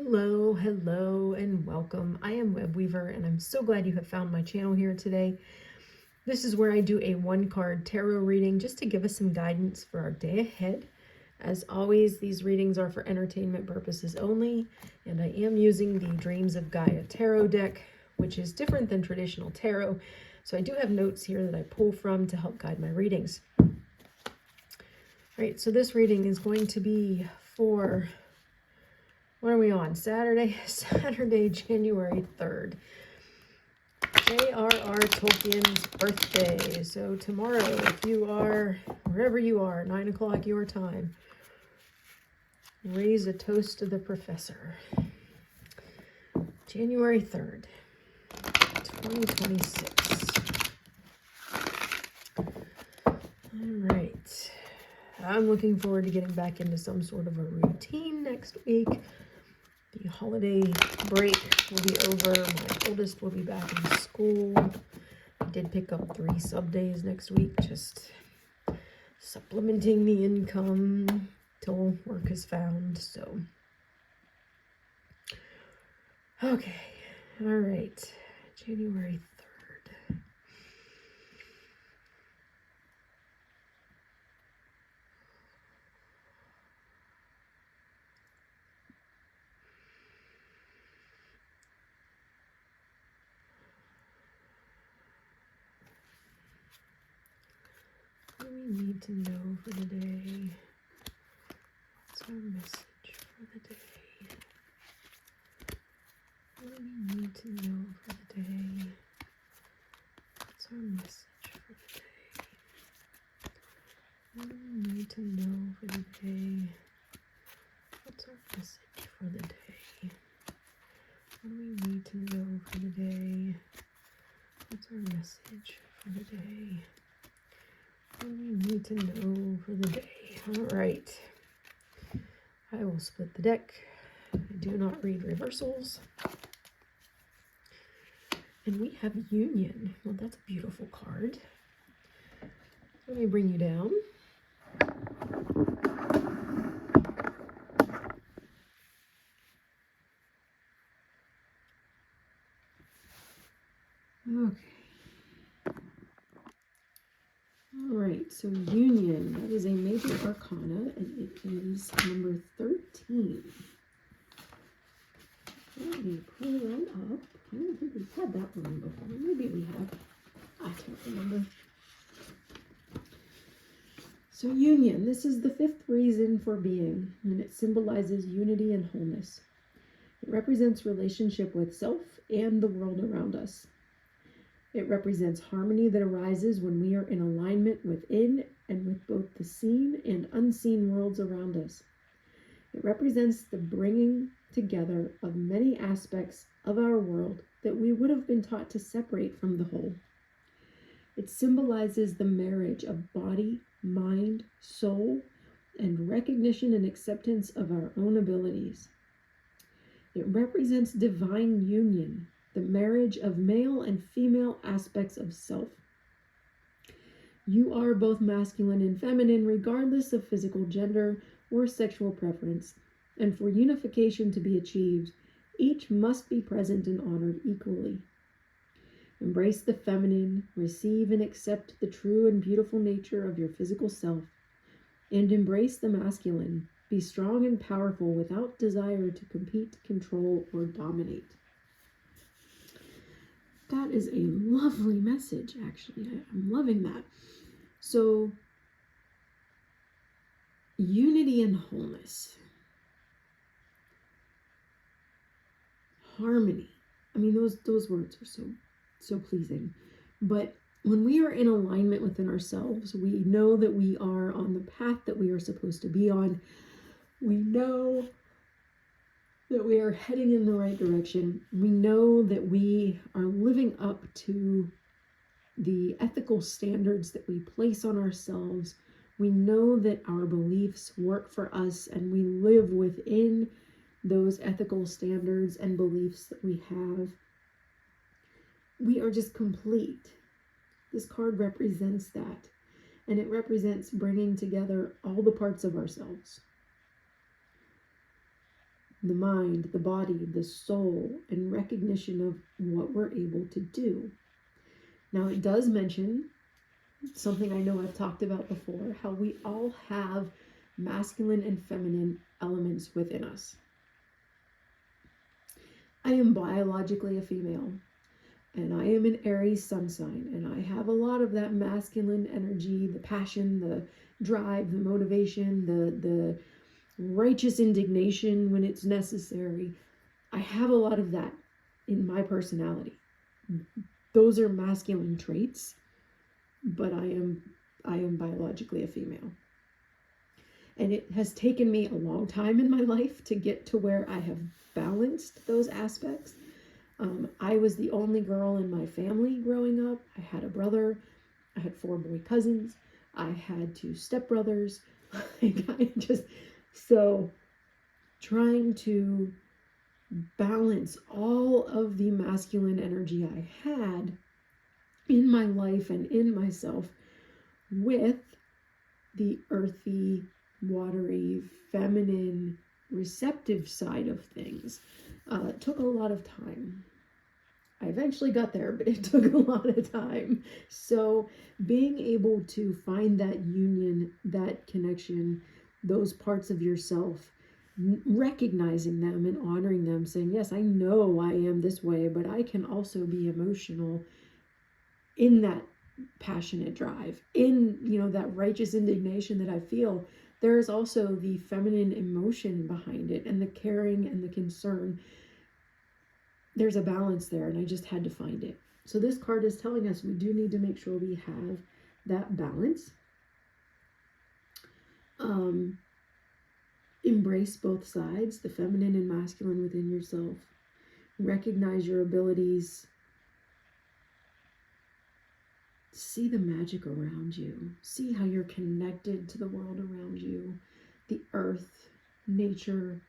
Hello, hello, and welcome. I am Web Weaver, and I'm so glad you have found my channel here today. This is where I do a one-card tarot reading just to give us some guidance for our day ahead. As always, these readings are for entertainment purposes only, and I am using the Dreams of Gaia tarot deck, which is different than traditional tarot. So I do have notes here that I pull from to help guide my readings. All right, so this reading is going to be for... what are we on? Saturday, January 3rd. J.R.R. Tolkien's birthday. So tomorrow, if you are, wherever you are, 9 o'clock your time, raise a toast to the professor. January 3rd, 2026. All right. I'm looking forward to getting back into some sort of a routine next week. The holiday break will be over. My oldest will be back in school. I did pick up 3 sub days next week, just supplementing the income till work is found. So, okay, all right, January 3rd. What do we need to know for the day? What's our message for the day? What do we need to know for the day? What's our message for the day? What do we need to know for the day? What's our message for the day? What do we need to know for the day? What's our message for the day? What do we need to know for the day? All right. I will split the deck. I do not read reversals. And we have Union. Well, that's a beautiful card. Let me bring you down. Okay. All right, so Union, that is a major arcana, and it is number 13. Let me pull that up. I don't think we've had that one before. Maybe we have. I can't remember. So Union, this is the 5th reason for being, and it symbolizes unity and wholeness. It represents relationship with self and the world around us. It represents harmony that arises when we are in alignment within and with both the seen and unseen worlds around us. It represents the bringing together of many aspects of our world that we would have been taught to separate from the whole. It symbolizes the marriage of body, mind, soul, and recognition and acceptance of our own abilities. It represents divine union, the marriage of male and female aspects of self. You are both masculine and feminine, regardless of physical gender or sexual preference, and for unification to be achieved, each must be present and honored equally. Embrace the feminine, receive and accept the true and beautiful nature of your physical self, and embrace the masculine. Be strong and powerful without desire to compete, control, or dominate. That is a lovely message, actually. I'm loving that. So, unity and wholeness. Harmony. I mean, those words are so pleasing. But when we are in alignment within ourselves, we know that we are on the path that we are supposed to be on. We know that we are heading in the right direction. We know that we are living up to the ethical standards that we place on ourselves. We know that our beliefs work for us and we live within those ethical standards and beliefs that we have. We are just complete. This card represents that, and it represents bringing together all the parts of ourselves. the mind, the body, the soul, and recognition of what we're able to do. Now, it does mention something I know I've talked about before, how we all have masculine and feminine elements within us. I am biologically a female, and I am an Aries sun sign, and I have a lot of that masculine energy, the passion, the drive, the motivation, the righteous indignation when it's necessary. I have a lot of that in my personality. Those are masculine traits, but I am biologically a female. And it has taken me a long time in my life to get to where I have balanced those aspects. I was the only girl in my family growing up. I had a brother. I had 4 boy cousins. I had 2 stepbrothers. So trying to balance all of the masculine energy I had in my life and in myself with the earthy, watery, feminine, receptive side of things. It took a lot of time. I eventually got there, but it took a lot of time. So being able to find that union, that connection, those parts of yourself, recognizing them and honoring them, saying, yes, I know I am this way, but I can also be emotional in that passionate drive, in, that righteous indignation that I feel. There is also the feminine emotion behind it and the caring and the concern. There's a balance there, and I just had to find it. So this card is telling us we do need to make sure we have that balance. Embrace both sides, the feminine and masculine within yourself. Recognize your abilities. See the magic around you. See how you're connected to the world around you, the earth, nature,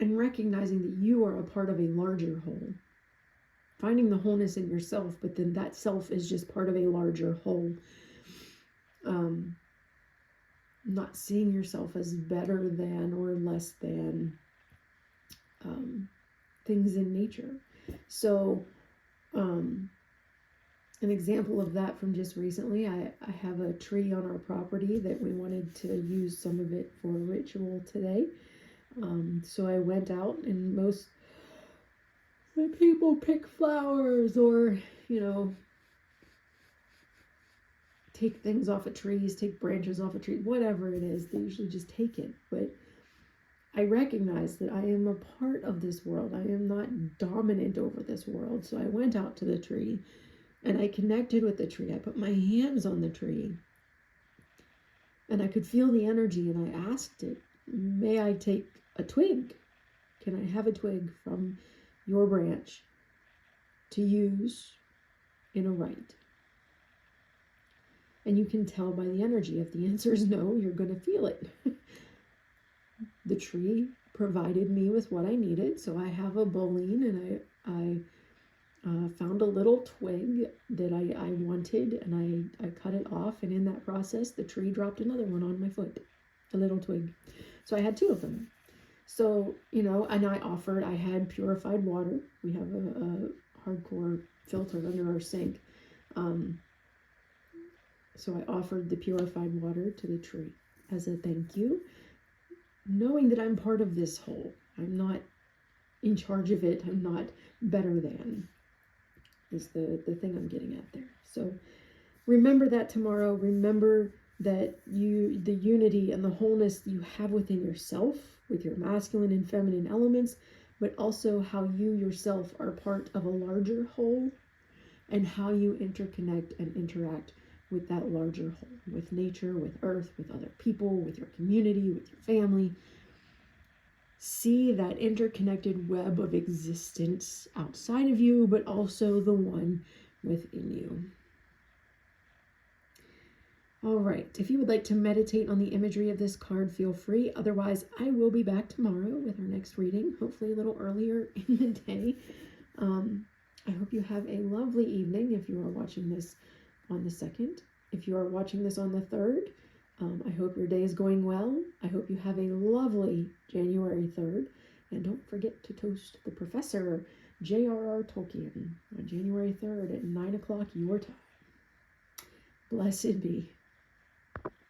and recognizing that you are a part of a larger whole. Finding the wholeness in yourself, but then that self is just part of a larger whole. Not seeing yourself as better than or less than things in nature. So, an example of that from just recently, I have a tree on our property that we wanted to use some of it for a ritual today. So I went out, and most people pick flowers or, take things off of trees, take branches off of trees, whatever it is, they usually just take it. But I recognize that I am a part of this world. I am not dominant over this world. So I went out to the tree and I connected with the tree. I put my hands on the tree and I could feel the energy, and I asked it, may I take a twig? Can I have a twig from your branch to use in a rite? And you can tell by the energy. If the answer is no, you're going to feel it. The tree provided me with what I needed. So I have a bowline, and I found a little twig that I wanted, and I cut it off. And in that process, the tree dropped another one on my foot, a little twig. So I had 2 of them. So, and I had purified water. We have a hardcore filter under our sink. So I offered the purified water to the tree as a thank you, knowing that I'm part of this whole. I'm not in charge of it. I'm not better than, is the thing I'm getting at there. So remember that tomorrow. Remember that the unity and the wholeness you have within yourself, with your masculine and feminine elements, but also how you yourself are part of a larger whole, and how you interconnect and interact with that larger whole, with nature, with earth, with other people, with your community, with your family. See that interconnected web of existence outside of you, but also the one within you. All right, if you would like to meditate on the imagery of this card, feel free. Otherwise, I will be back tomorrow with our next reading, hopefully a little earlier in the day. I hope you have a lovely evening if you are watching this on the 2nd. If you are watching this on the 3rd, I hope your day is going well. I hope you have a lovely January 3rd. And don't forget to toast the professor, J.R.R. Tolkien, on January 3rd at 9 o'clock your time. Blessed be.